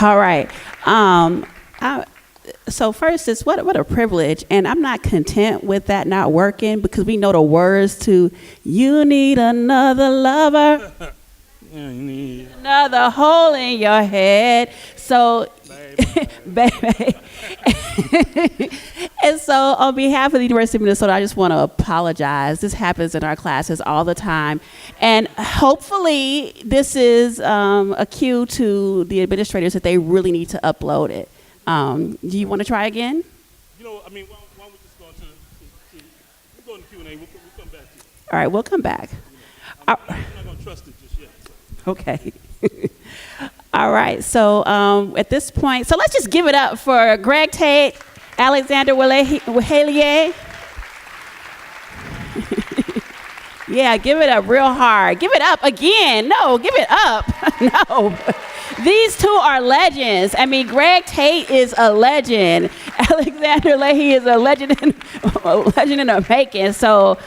All right. So first, it's what a privilege, and I'm not content with that not working because we know the words to "You Need Another Lover." You need Another hole in your head. So, baby. And so, on behalf of the University of Minnesota, I just want to apologize. This happens in our classes all the time. And hopefully, this is a cue to the administrators that they really need to upload it. Do you want to try again? You know, I mean, why don't we just go into we'll go into Q&A. We'll come back to you. All right, we'll come back. I'm not going to trust it just yet. So. Okay. All right. So at this point, so let's just give it up for Greg Tate, Alexander Wahelier. Yeah, give it up real hard. Give it up again. No, give it up. No. These two are legends. I mean, Greg Tate is a legend. Alexander Leahy is a legend in the making. So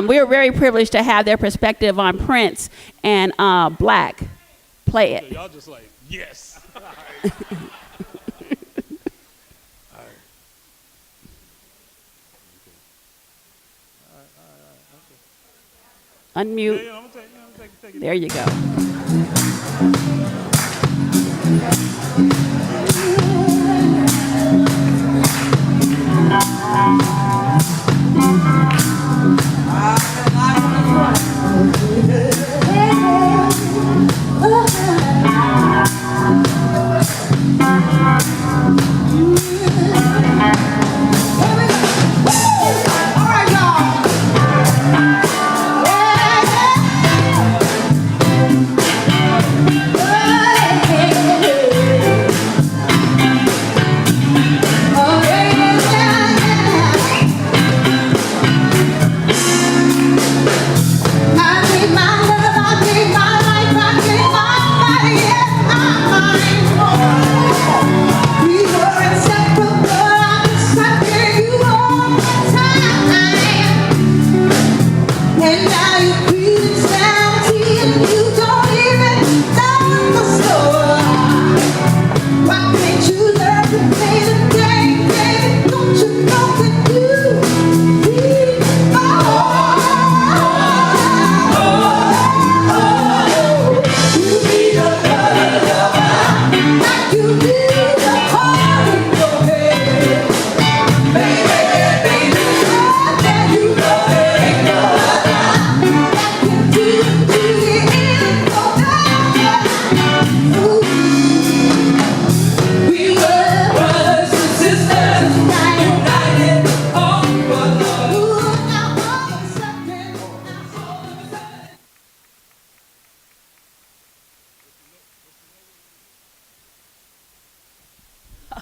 we are very privileged to have their perspective on Prince and Black. Play it. So y'all just like, yes. All right. Unmute. Yeah, I'm gonna take it. There you go.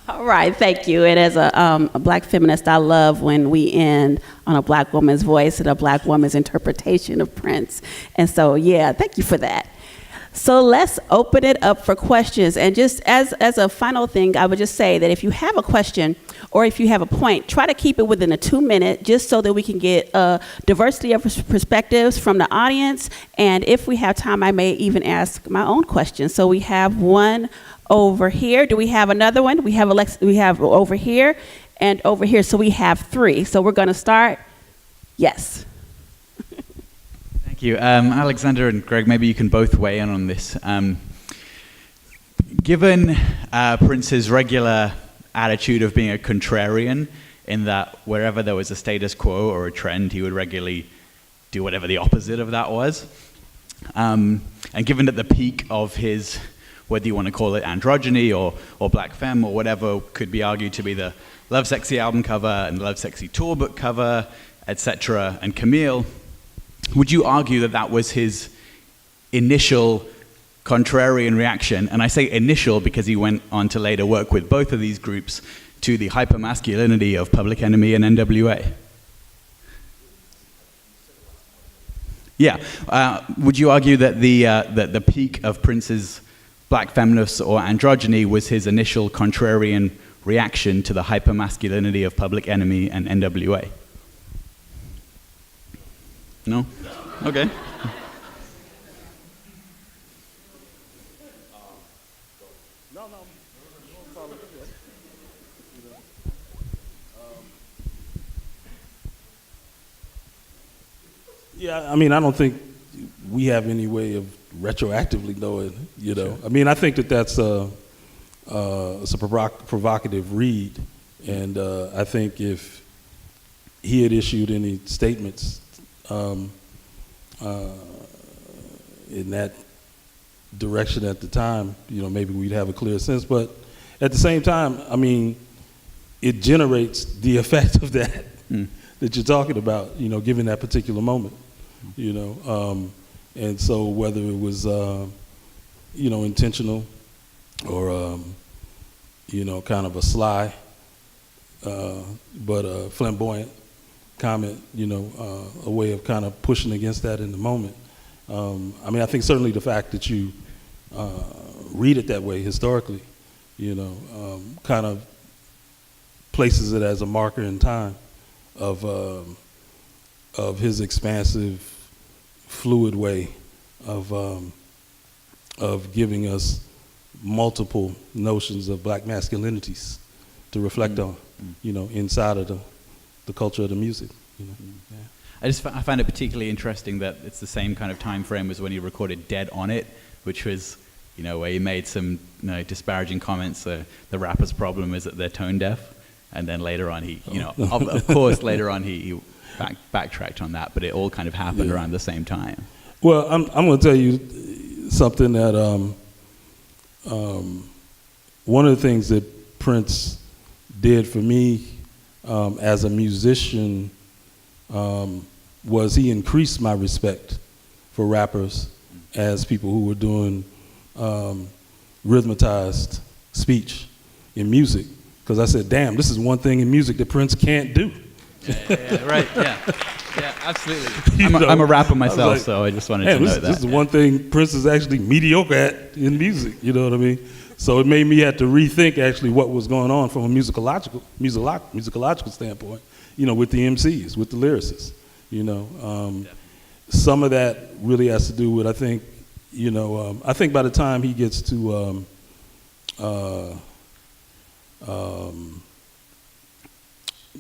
All right, thank you. And as a Black feminist, I love when we end on a Black woman's voice and a Black woman's interpretation of Prince. And so, yeah, thank you for that. So let's open it up for questions. And just as a final thing, I would just say that if you have a question or if you have a point, try to keep it within a 2-minute just so that we can get a diversity of perspectives from the audience. And if we have time, I may even ask my own question. So we have one over here. Do we have another one? We have we have over here and over here. So we have 3. So we're going to start. Yes. Thank you. Alexander and Greg, maybe you can both weigh in on this. Given Prince's regular attitude of being a contrarian, in that wherever there was a status quo or a trend, he would regularly do whatever the opposite of that was. And given at the peak of his, whether you want to call it androgyny or black femme or whatever, could be argued to be the Love Sexy album cover and Love Sexy tour book cover, etc., and Camille, would you argue that that was his initial contrarian reaction? And I say initial because he went on to later work with both of these groups to the hypermasculinity of Public Enemy and NWA. Yeah. Would you argue that the peak of Prince's black feminist or androgyny was his initial contrarian reaction to the hypermasculinity of Public Enemy and NWA? No? Okay. No, no. Follow through. You know. Yeah, I mean, I don't think we have any way of retroactively knowing, you know. Sure. I mean, I think that it's a provocative read, and I think if he had issued any statements in that direction at the time, you know, maybe we'd have a clear sense. But at the same time, I mean, it generates the effect of that that you're talking about, you know, given that particular moment, you know. And so whether it was, you know, intentional or, you know, kind of a sly but a flamboyant comment, you know, a way of kind of pushing against that in the moment. I mean, I think certainly the fact that you read it that way historically, you know, kind of places it as a marker in time of his expansive, fluid way of giving us multiple notions of black masculinities to reflect on, you know, inside of the culture of the music. You know? Yeah. I find it particularly interesting that it's the same kind of time frame as when he recorded "Dead on It," which was, you know, where he made some, you know, disparaging comments. The rapper's problem is that they're tone deaf, and then later on he, you know, of course later on he backtracked on that, but it all kind of happened around the same time. Well, I'm going to tell you something that one of the things that Prince did for me as a musician was he increased my respect for rappers as people who were doing rhythmatized speech in music. Because I said, damn, this is one thing in music that Prince can't do. Yeah, right, yeah, absolutely. I'm a rapper myself, like, so I just wanted to know that. This is one thing Prince is actually mediocre at in music, you know what I mean? So it made me have to rethink actually what was going on from a musicological standpoint, you know, with the MCs, with the lyricists, you know. Some of that really has to do with, I think, you know, I think by the time he gets to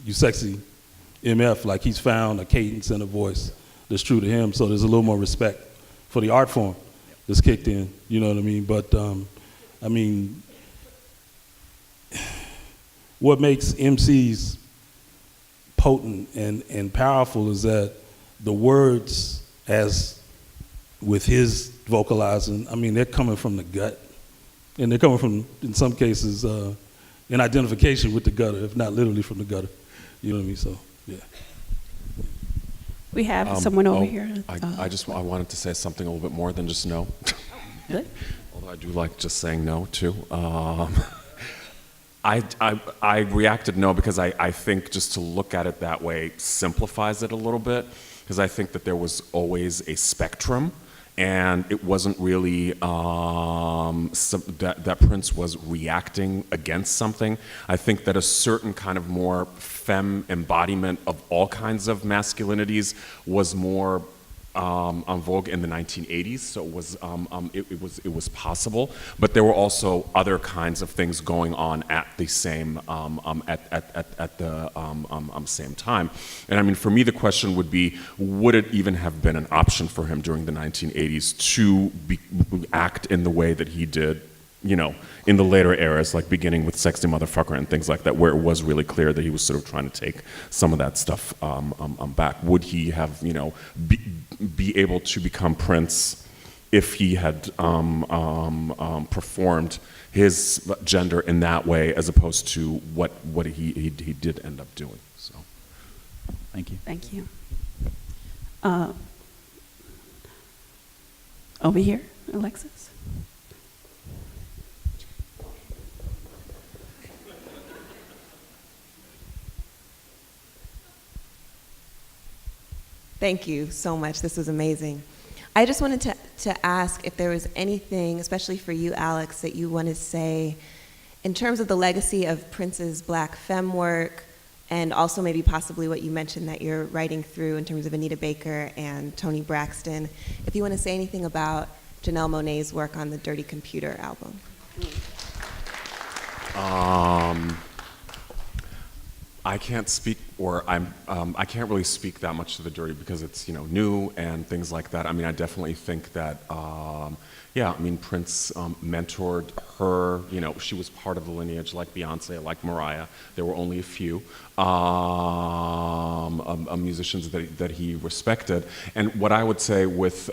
You Sexy MF, like he's found a cadence and a voice that's true to him, so there's a little more respect for the art form that's kicked in, you know what I mean? But, I mean, what makes MCs potent and powerful is that the words, as with his vocalizing, I mean, they're coming from the gut. And they're coming from, in some cases, an identification with the gutter, if not literally from the gutter. You know what I mean? So, yeah. We have someone over here. I wanted to say something a little bit more than just no. Good. Although I do like just saying no, too. I reacted no because I think just to look at it that way simplifies it a little bit, because I think that there was always a spectrum, and it wasn't really that Prince was reacting against something. I think that a certain kind of more femme embodiment of all kinds of masculinities was more on vogue in the 1980s, so it was possible, but there were also other kinds of things going on at the same same time. And I mean, for me, the question would be, would it even have been an option for him during the 1980s to act in the way that he did, you know, in the later eras, like beginning with Sexy Motherfucker and things like that, where it was really clear that he was sort of trying to take some of that stuff back? Would he have, you know, be able to become Prince if he had performed his gender in that way, as opposed to what he did end up doing? So, thank you. Thank you. Over here, Alexis. Thank you so much. This was amazing. I just wanted to ask if there was anything, especially for you, Alex, that you want to say in terms of the legacy of Prince's Black femme work, and also maybe possibly what you mentioned that you're writing through in terms of Anita Baker and Toni Braxton. If you want to say anything about Janelle Monáe's work on the Dirty Computer album. I can't speak, or I can't really speak that much to the jury because it's, you know, new and things like that. I mean, I definitely think that, yeah, I mean, Prince mentored her. You know, she was part of the lineage, like Beyonce, like Mariah. There were only a few musicians that he respected. And what I would say with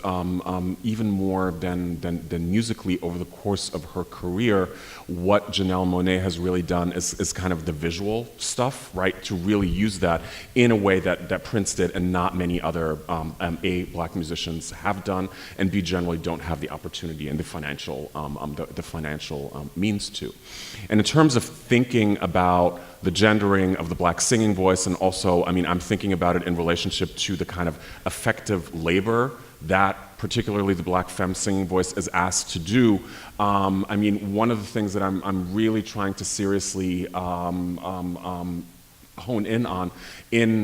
even more than musically over the course of her career, what Janelle Monáe has really done is kind of the visual stuff, right? To really use that in a way that Prince did and not many other A, black musicians have done, and B, generally don't have the opportunity and the financial means to. And in terms of thinking about the gendering of the black singing voice, and also, I mean, I'm thinking about it in relationship to the kind of effective labor that particularly the black femme singing voice is asked to do. I mean, one of the things that I'm really trying to seriously hone in on in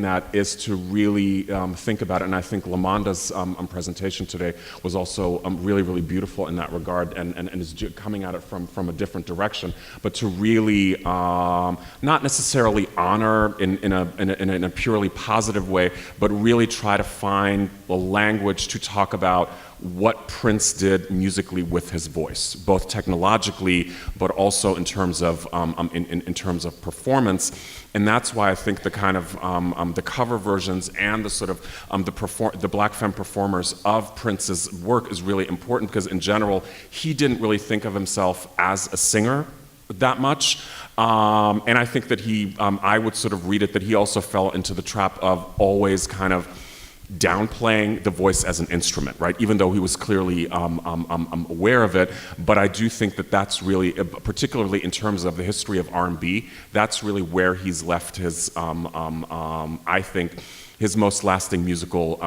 that is to really think about it. And I think Lamonda's presentation today was also really, really beautiful in that regard, and is coming at it from a different direction, but to really not necessarily honor in a purely positive way, but really try to find a language to talk about what Prince did musically with his voice, both technologically, but also in terms of in terms of performance. And that's why I think the kind of the cover versions and the sort of the black femme performers of Prince's work is really important, because in general he didn't really think of himself as a singer that much. And I think that I would sort of read it that he also fell into the trap of always kind of downplaying the voice as an instrument, right? Even though he was clearly aware of it, but I do think that that's really, particularly in terms of the history of R&B, that's really where he's left his, I think, his most lasting musical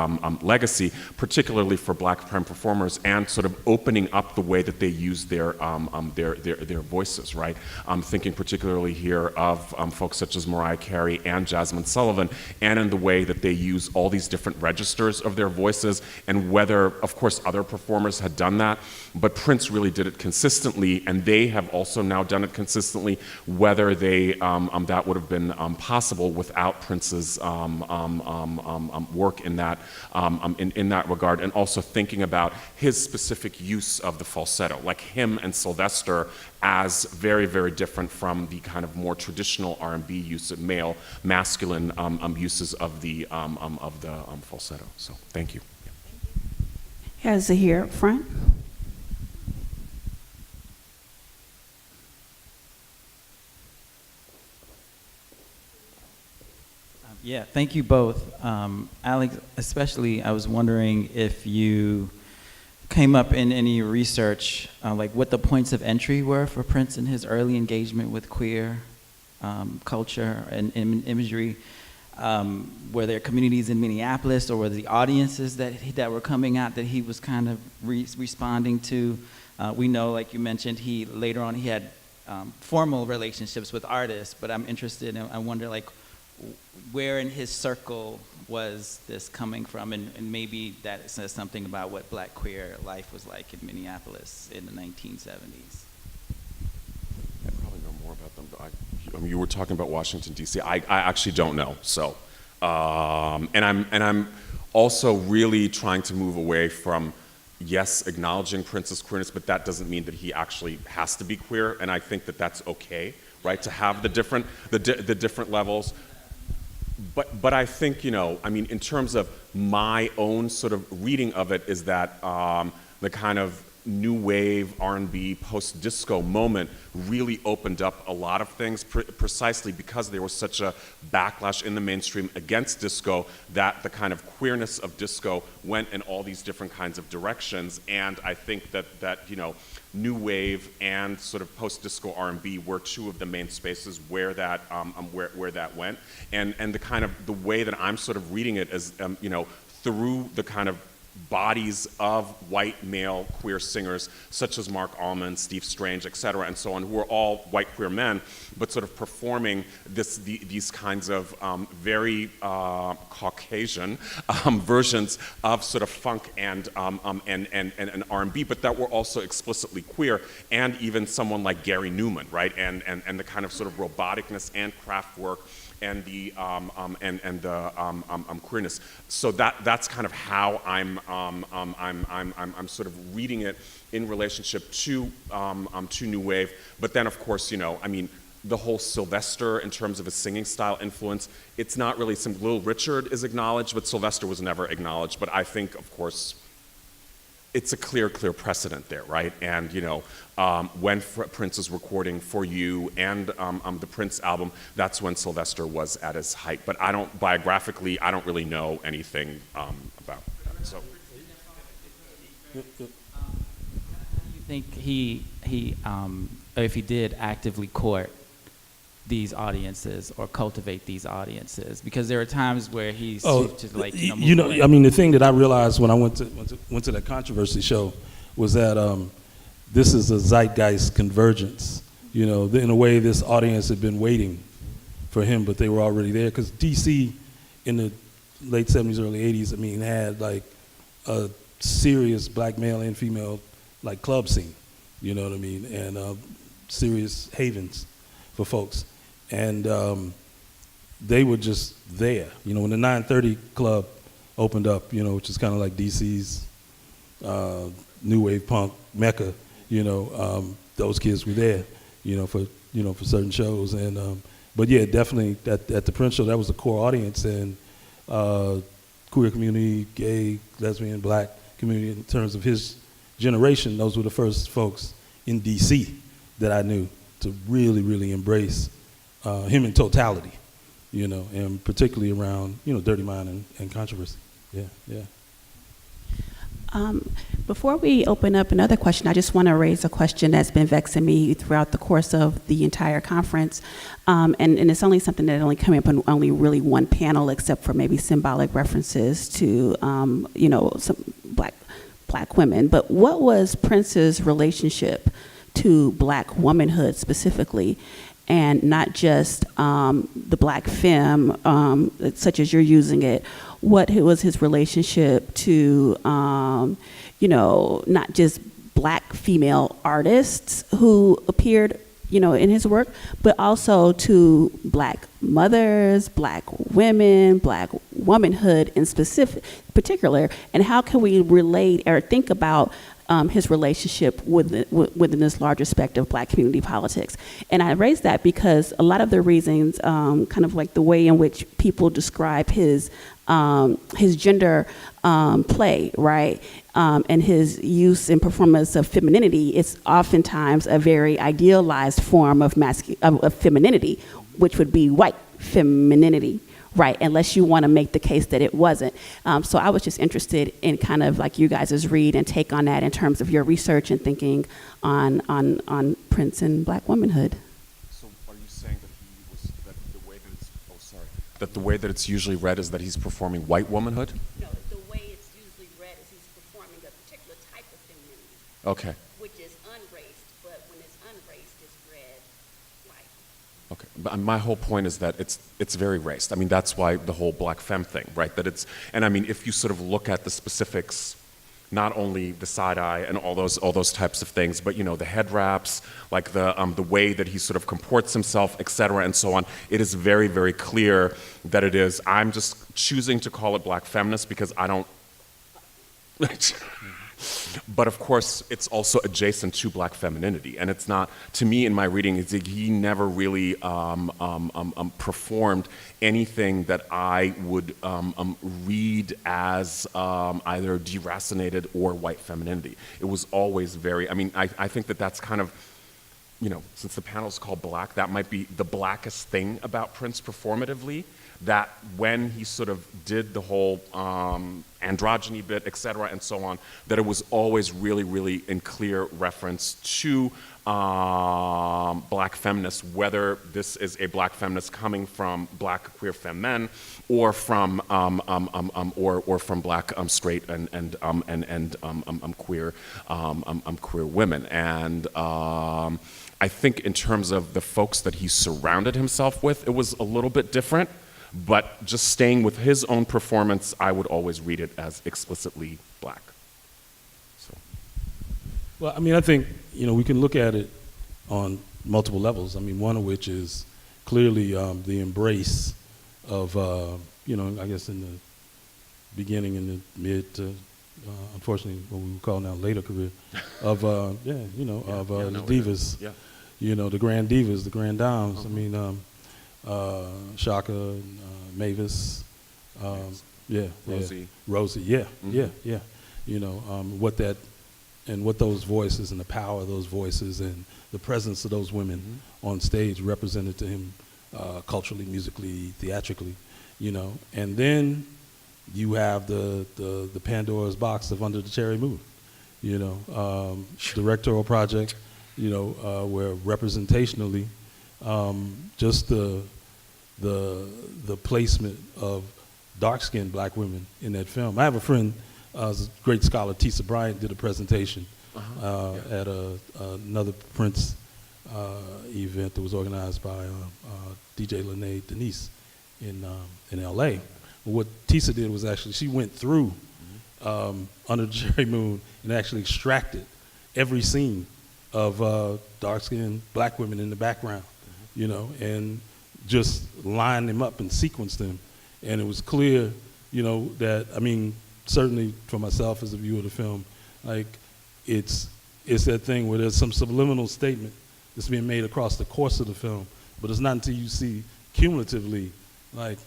legacy, particularly for black femme performers, and sort of opening up the way that they use their voices, right? I'm thinking particularly here of folks such as Mariah Carey and Jasmine Sullivan, and in the way that they use all these different registers of their voices, and whether, of course, other performers had done that, but Prince really did it consistently, and they have also now done it consistently, whether they that would have been possible without Prince's work in that in that regard, and also thinking about his specific use of the falsetto, like him and Sylvester, as very, very different from the kind of more traditional R&B use of male, masculine uses of the falsetto. So, thank you. Here's here up front. Yeah, thank you both. Alex, especially, I was wondering if you came up in any research, like what the points of entry were for Prince in his early engagement with queer culture and imagery. Were there communities in Minneapolis, or were the audiences that were coming out that he was kind of responding to? We know, like you mentioned, later on he had formal relationships with artists, but I'm interested, I wonder, like, where in his circle was this coming from, and maybe that says something about what black queer life was like in Minneapolis in the 1970s. I probably know more about them, but I mean, you were talking about Washington, D.C. I actually don't know, so. And I'm also really trying to move away from, yes, acknowledging Prince's queerness, but that doesn't mean that he actually has to be queer, and I think that that's okay, right, to have the different levels. But I think, you know, I mean, in terms of my own sort of reading of it, is that the kind of new wave R&B post-disco moment really opened up a lot of things, precisely because there was such a backlash in the mainstream against disco, that the kind of queerness of disco went in all these different kinds of directions. And I think that you know, new wave and sort of post-disco R&B were two of the main spaces where that where that went, and the kind of the way that I'm sort of reading it is you know, through the kind of bodies of white male queer singers such as Mark Allman, Steve Strange, et cetera, and so on, who are all white queer men, but sort of performing these kinds of very Caucasian versions of sort of funk and R&B, but that were also explicitly queer, and even someone like Gary Newman, right, and the kind of sort of roboticness and craft work and the queerness. So that's kind of how I'm sort of reading it in relationship to New Wave. But then, of course, I mean, the whole Sylvester in terms of his singing style influence, it's not really Little Richard is acknowledged, but Sylvester was never acknowledged. But I think, of course, it's a clear precedent there, right? And when Prince is recording For You and the Prince album, that's when Sylvester was at his height. But biographically, I don't really know anything about that. So, do you think he or if he did actively court these audiences or cultivate these audiences? Because there are times where he's just like, move away. I mean, the thing that I realized when I went to that controversy show was that this is a zeitgeist convergence. In a way, this audience had been waiting for him, but they were already there. Because DC in the late 70s, early 80s, I mean, had like a serious black male and female like club scene, you know what I mean, and serious havens for folks. And they were just there. When the 930 Club opened up, which is kind of like DC's new wave punk mecca, those kids were there, for certain shows. And but yeah, definitely at the Prince show, that was the core audience, and queer community, gay, lesbian, black community in terms of his generation. Those were the first folks in DC that I knew to really, really embrace him in totality, and particularly around, Dirty Mind and Controversy. Yeah. Before we open up another question, I just want to raise a question that's been vexing me throughout the course of the entire conference, and it's only something that only came up on only really one panel, except for maybe symbolic references to, some black women. But what was Prince's relationship to black womanhood specifically, and not just the black femme, such as you're using it? What was his relationship to, not just black female artists who appeared, in his work, but also to black mothers, black women, black womanhood in particular, and how can we relate or think about his relationship within this larger spectrum of black community politics? And I raise that because a lot of the reasons, kind of like the way in which people describe his gender play, right, and his use and performance of femininity, it's oftentimes a very idealized form of femininity, which would be white femininity, right, unless you want to make the case that it wasn't. So I was just interested in kind of like you guys' read and take on that in terms of your research and thinking on Prince and black womanhood. So are you saying that the way that it's usually read is that he's performing white womanhood? No, the way it's usually read is he's performing a particular type of femininity. Okay. Which is unraced, but when it's unraced, it's read white. Okay, but my whole point is that it's very raced. I mean, that's why the whole black femme thing, right? And I mean, if you sort of look at the specifics, not only the side eye and all those types of things, but the head wraps, like the way that he sort of comports himself, et cetera, and so on. It is very, very clear that it is. I'm just choosing to call it black feminist because I don't. But of course, it's also adjacent to black femininity, and it's not. To me, in my reading, it's like he never really performed anything that I would read as either deracinated or white femininity. It was always very. I mean, I think that that's kind of, since the panel is called Black, that might be the blackest thing about Prince performatively. that when he sort of did the whole androgyny bit, et cetera, and so on, that it was always really, really in clear reference to black feminists, whether this is a black feminist coming from black queer femme men, or from black straight and queer queer women. And I think in terms of the folks that he surrounded himself with, it was a little bit different. But just staying with his own performance, I would always read it as explicitly black. So. Well, I mean, I think, we can look at it on multiple levels. I mean, one of which is clearly the embrace of, I guess in the beginning, in the mid to, unfortunately, what we would call now later career, of, the divas, the grand divas, the grand dames. I mean, Shaka, Mavis, Rosie, what that, and what those voices and the power of those voices and the presence of those women on stage represented to him culturally, musically, theatrically, and then you have the Pandora's box of Under the Cherry Moon, directorial project, where representationally, just the placement of dark-skinned black women in that film. I have a friend, a great scholar, Tisa Bryant, did a presentation at another Prince event that was organized by DJ Lene Denise in L.A. But what Tisa did was actually, she went through Under the Cherry Moon and actually extracted every scene of dark-skinned black women in the background, and just lined them up and sequenced them. And it was clear, that, I mean, certainly for myself as a viewer of the film, like, it's that thing where there's some subliminal statement that's being made across the course of the film, but it's not until you see cumulatively, like,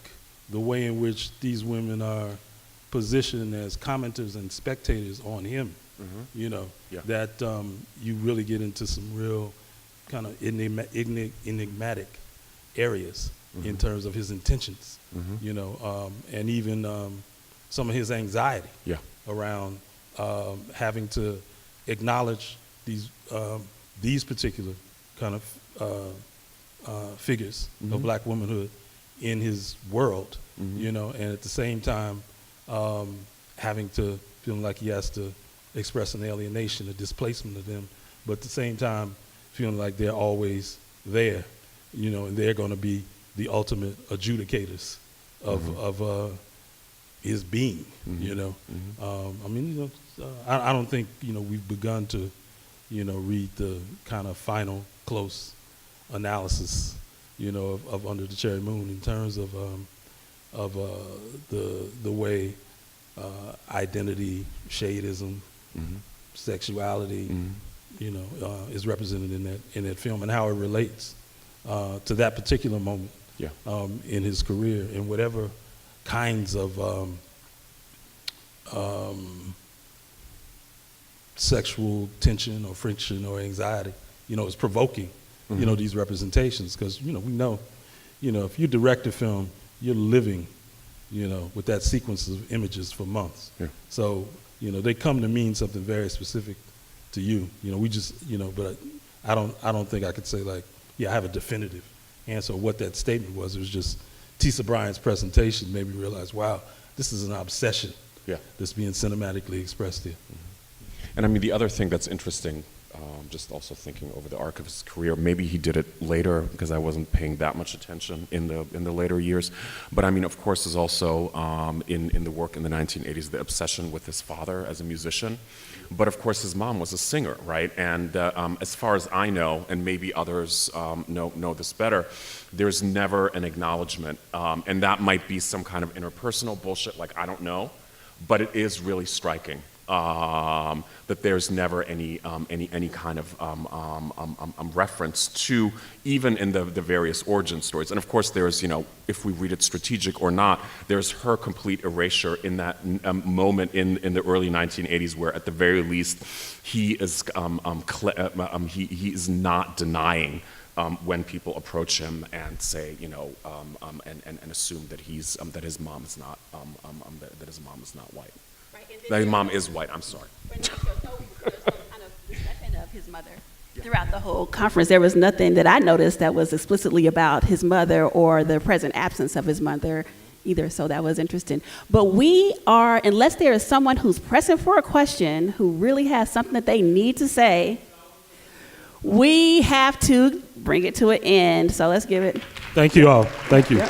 the way in which these women are positioned as commenters and spectators on him, that you really get into some real kind of enigmatic areas in terms of his intentions, and even some of his anxiety around having to acknowledge these particular kind of figures of black womanhood in his world, and at the same time having to feel like he has to express an alienation, a displacement of them, but at the same time feeling like they're always there, and they're going to be the ultimate adjudicators of his being, I mean, I don't think, we've begun to, read the kind of final, close analysis, of Under the Cherry Moon in terms of the way identity, shadeism, sexuality, is represented in that film, and how it relates to that particular moment in his career, and whatever kinds of sexual tension or friction or anxiety, is provoking, these representations. Because, we know, if you direct a film, you're living, with that sequence of images for months. Yeah. So, they come to mean something very specific to you. We just, but I don't think I could say, like, I have a definitive answer what that statement was. It was just Tisa Bryant's presentation made me realize, wow, this is an obsession that's being cinematically expressed here. And I mean, the other thing that's interesting, just also thinking over the arc of his career, maybe he did it later because I wasn't paying that much attention in the later years, but I mean, of course, is also in the work in the 1980s, the obsession with his father as a musician. But of course, his mom was a singer, right? And as far as I know, and maybe others know this better, there's never an acknowledgement. And that might be some kind of interpersonal bullshit, like I don't know, but it is really striking that there's never any kind of reference to, even in the various origin stories. And of course, there's, if we read it strategic or not, there's her complete erasure in that moment in the early 1980s, where at the very least he is he is not denying when people approach him and say, and assume that he's that his mom is not that his mom is not white. That his mom is white. I'm sorry. There's no kind of discussion of his mother throughout the whole conference. There was nothing that I noticed that was explicitly about his mother or the present absence of his mother either. So that was interesting. But we are, unless there is someone who's pressing for a question, who really has something that they need to say, we have to bring it to an end. So let's give it. Thank you all. Thank you.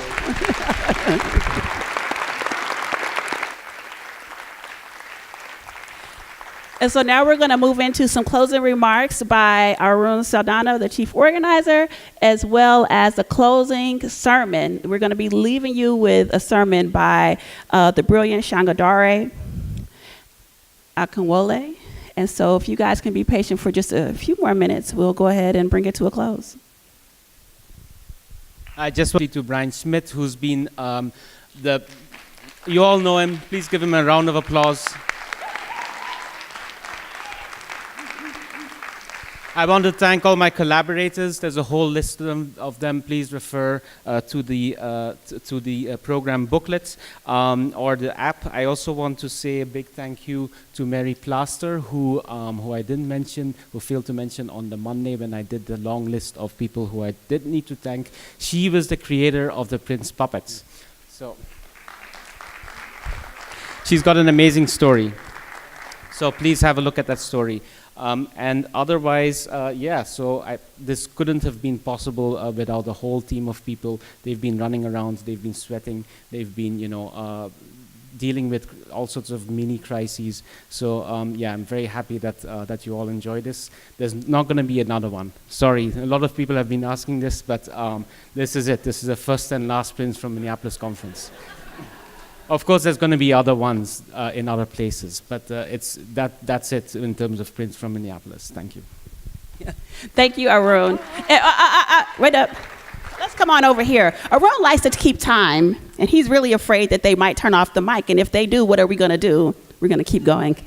And so now we're going to move into some closing remarks by Arun Saldana, the chief organizer, as well as a closing sermon. We're going to be leaving you with a sermon by the brilliant Sangadore Akinwole. And so if you guys can be patient for just a few more minutes, we'll go ahead and bring it to a close. I just want to Brian Smith, who's been you all know him. Please give him a round of applause. I want to thank all my collaborators. There's a whole list of them. Please refer to the program booklets or the app. I also want to say a big thank you to Mary Plaster, who I didn't mention, who failed to mention on the Monday when I did the long list of people who I did need to thank. She was the creator of the Prince puppets. So she's got an amazing story. So please have a look at that story. And otherwise, this couldn't have been possible without a whole team of people. They've been running around, they've been sweating, they've been, dealing with all sorts of mini crises. So I'm very happy that you all enjoy this. There's not going to be another one. Sorry, a lot of people have been asking this, but this is it. This is the first and last Prince from Minneapolis conference. Of course, there's going to be other ones in other places, but that's it in terms of Prince from Minneapolis. Thank you. Yeah. Thank you, Arun. Wait up. Let's come on over here. Arun likes to keep time, and he's really afraid that they might turn off the mic, and if they do, what are we going to do? We're going to keep going.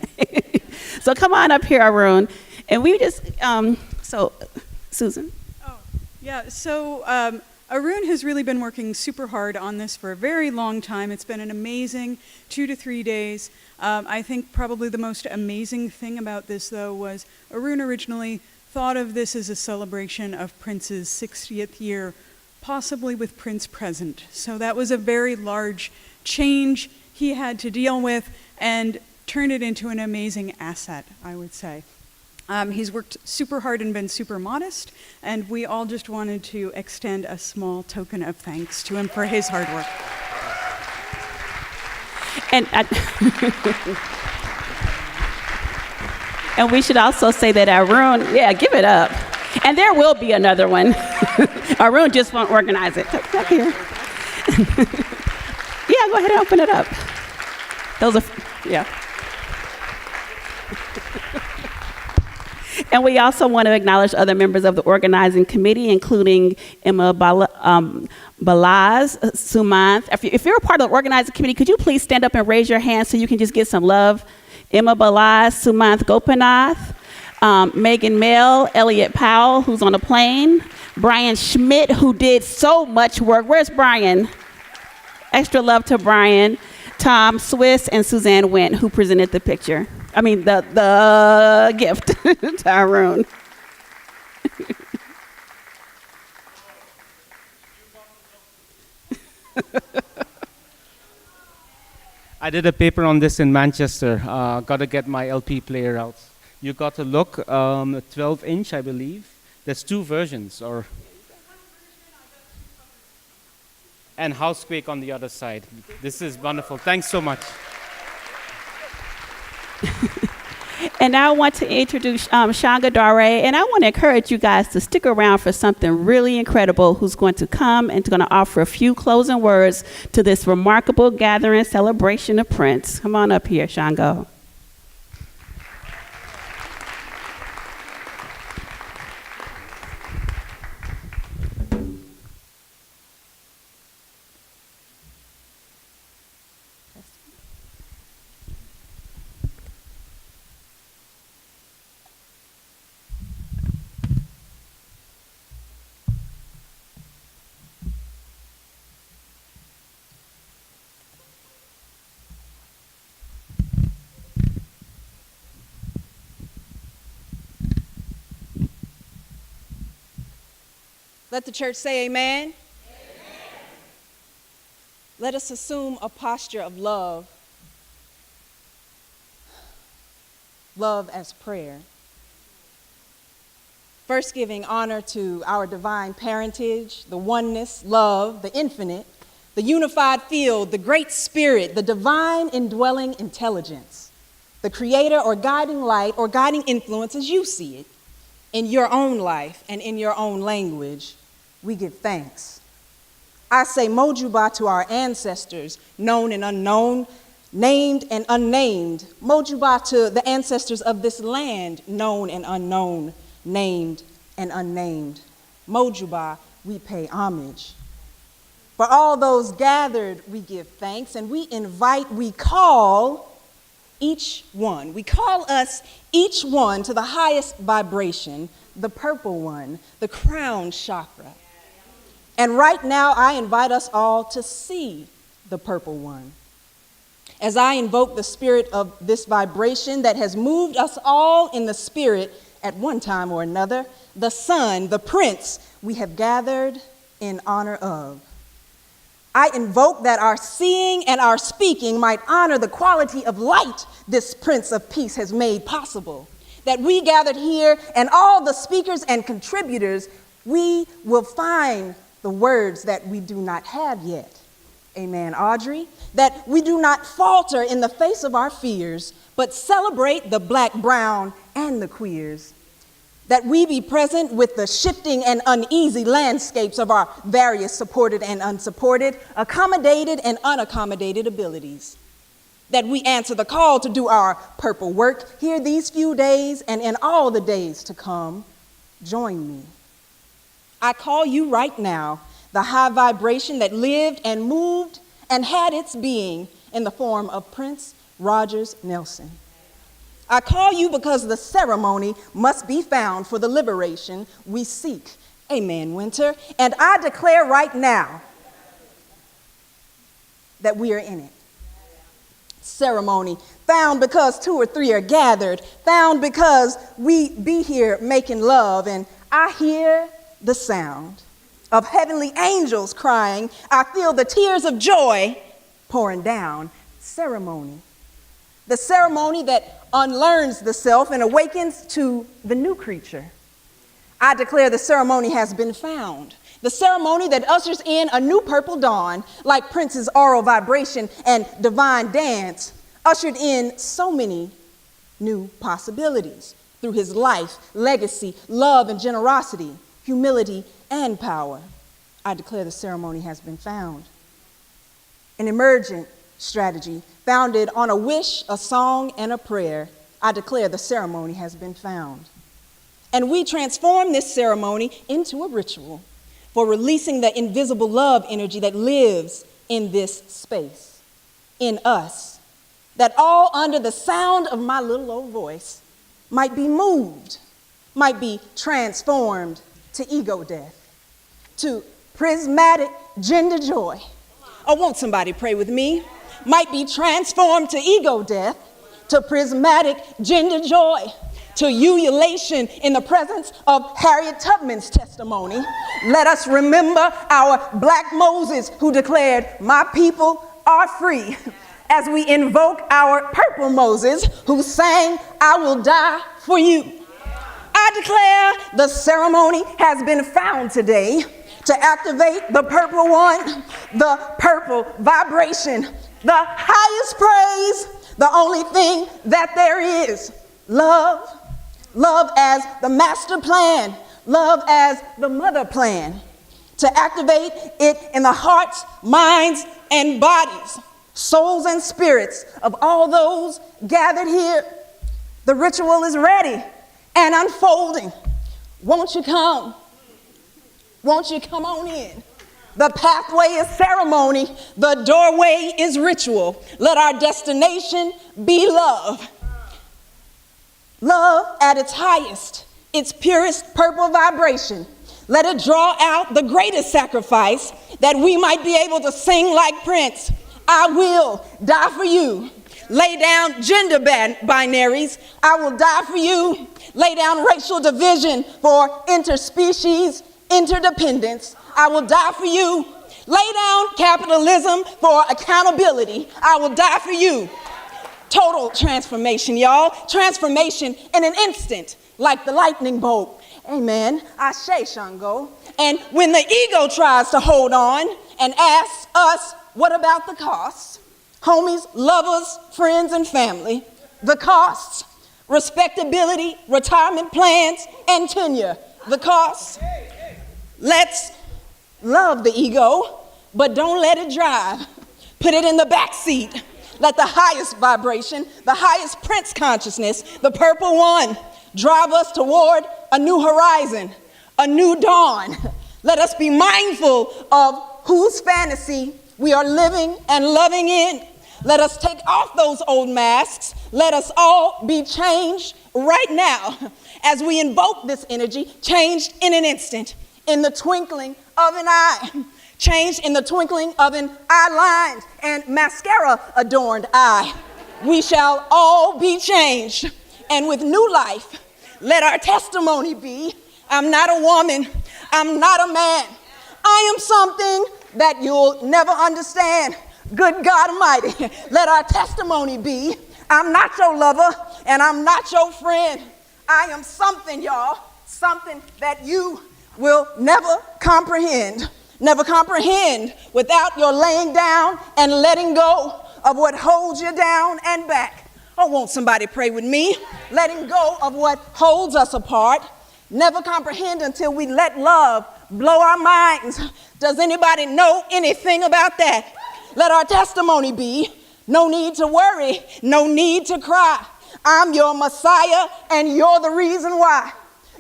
So come on up here, Arun. And we just, Susan. Oh, yeah, so Arun has really been working super hard on this for a very long time. It's been an amazing 2 to 3 days. I think probably the most amazing thing about this, though, was Arun originally thought of this as a celebration of Prince's 60th year, possibly with Prince present. So that was a very large change he had to deal with and turned it into an amazing asset, I would say. He's worked super hard and been super modest, and we all just wanted to extend a small token of thanks to him for his hard work. And we should also say that Arun, give it up. And there will be another one. Arun just won't organize it. Up here. Go ahead and open it up. And we also want to acknowledge other members of the organizing committee, including Emma Balaz, Sumant. If you're a part of the organizing committee, could you please stand up and raise your hand so you can just get some love? Emma Balaz, Sumant Gopinath, Megan Mell, Elliot Powell, who's on a plane, Brian Schmidt, who did so much work. Where's Brian? Extra love to Brian, Tom Swiss, and Suzanne Went, who presented the picture. The gift to Arun. I did a paper on this in Manchester. Got to get my LP player out. You got to look, 12-inch, I believe. There's 2 versions, and Housequake on the other side. This is wonderful. Thanks so much. And now I want to introduce Sangadore, and I want to encourage you guys to stick around for something really incredible, who's going to come and going to offer a few closing words to this remarkable gathering celebration of Prince. Come on up here, Shango. Let the church say amen. Let us assume a posture of love. Love as prayer. First, giving honor to our divine parentage, the oneness, love, the infinite, the unified field, the great spirit, the divine indwelling intelligence, the creator or guiding light or guiding influence as you see it in your own life and in your own language. We give thanks. I say Mojuba to our ancestors, known and unknown, named and unnamed. Mojuba to the ancestors of this land, known and unknown, named and unnamed. Mojuba, we pay homage. For all those gathered, we give thanks, and we invite, we call each one. We call us each one to the highest vibration, the purple one, the crown chakra. And right now, I invite us all to see the purple one. As I invoke the spirit of this vibration that has moved us all in the spirit at one time or another, the sun, the prince we have gathered in honor of. I invoke that our seeing and our speaking might honor the quality of light this Prince of Peace has made possible. That we gathered here and all the speakers and contributors, we will find the words that we do not have yet. Amen, Audrey. That we do not falter in the face of our fears, but celebrate the black, brown, and the queers. That we be present with the shifting and uneasy landscapes of our various supported and unsupported, accommodated and unaccommodated abilities. That we answer the call to do our purple work here these few days and in all the days to come. Join me. I call you right now, the high vibration that lived and moved and had its being in the form of Prince Rogers Nelson. I call you because the ceremony must be found for the liberation we seek. Amen, Winter. And I declare right now that we are in it. Ceremony found because 2 or 3 are gathered, found because we be here making love, and I hear the sound of heavenly angels crying. I feel the tears of joy pouring down. Ceremony. The ceremony that unlearns the self and awakens to the new creature. I declare the ceremony has been found. The ceremony that ushers in a new purple dawn, like Prince's oral vibration and divine dance, ushered in so many new possibilities through his life, legacy, love, and generosity, humility, and power. I declare the ceremony has been found. An emergent strategy founded on a wish, a song, and a prayer. I declare the ceremony has been found. And we transform this ceremony into a ritual for releasing the invisible love energy that lives in this space, in us, that all under the sound of my little old voice might be moved, might be transformed to ego death, to prismatic gender joy. Oh, won't somebody pray with me? Might be transformed to ego death, to prismatic gender joy, to ululation in the presence of Harriet Tubman's testimony. Let us remember our black Moses who declared, "My people are free," as we invoke our purple Moses who sang, "I will die for you." I declare the ceremony has been found today to activate the purple one, the purple vibration, the highest praise, the only thing that there is. Love. Love as the master plan. Love as the mother plan. To activate it in the hearts, minds, and bodies, souls and spirits of all those gathered here. The ritual is ready and unfolding. Won't you come? Won't you come on in? The pathway is ceremony. The doorway is ritual. Let our destination be love. Love at its highest, its purest purple vibration. Let it draw out the greatest sacrifice that we might be able to sing like Prince. I will die for you. Lay down gender binaries. I will die for you. Lay down racial division for interspecies interdependence. I will die for you. Lay down capitalism for accountability. I will die for you. Total transformation, y'all. Transformation in an instant, like the lightning bolt. Amen. Ashe, Shango. And when the ego tries to hold on and asks us, what about the costs? Homies, lovers, friends, and family. The costs. Respectability, retirement plans, and tenure. The costs. Let's love the ego, but don't let it drive. Put it in the back seat. Let the highest vibration, the highest Prince consciousness, the purple one, drive us toward a new horizon, a new dawn. Let us be mindful of whose fantasy we are living and loving in. Let us take off those old masks. Let us all be changed right now as we invoke this energy, changed in an instant, in the twinkling of an eye, changed in the twinkling of an eyelined and mascara-adorned eye. We shall all be changed. And with new life, let our testimony be, I'm not a woman, I'm not a man. I am something that you'll never understand. Good God Almighty, let our testimony be, I'm not your lover and I'm not your friend. I am something, y'all, something that you will never comprehend. Never comprehend without your laying down and letting go of what holds you down and back. Oh, won't somebody pray with me? Letting go of what holds us apart. Never comprehend until we let love blow our minds. Does anybody know anything about that? Let our testimony be, no need to worry, no need to cry. I'm your Messiah and you're the reason why.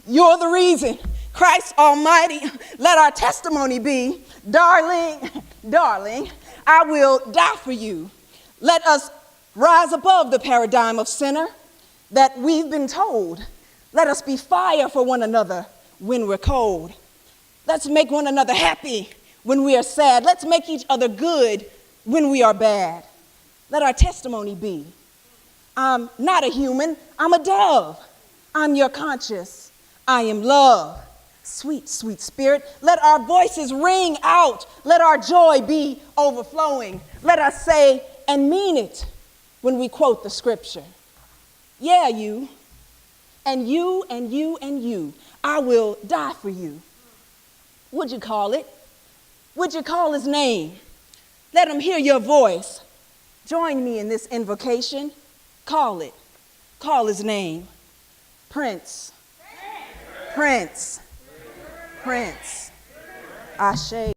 You're the reason. Christ Almighty, let our testimony be, darling, darling, I will die for you. Let us rise above the paradigm of sinner that we've been told. Let us be fire for one another when we're cold. Let's make one another happy when we are sad. Let's make each other good when we are bad. Let our testimony be, I'm not a human, I'm a dove. I'm your conscious, I am love. Sweet, sweet spirit, let our voices ring out. Let our joy be overflowing. Let us say and mean it when we quote the scripture. Yeah, you, and you, and you, and you. I will die for you. Would you call it? Would you call his name? Let him hear your voice. Join me in this invocation. Call it. Call his name. Prince. Prince. Prince. Ashe.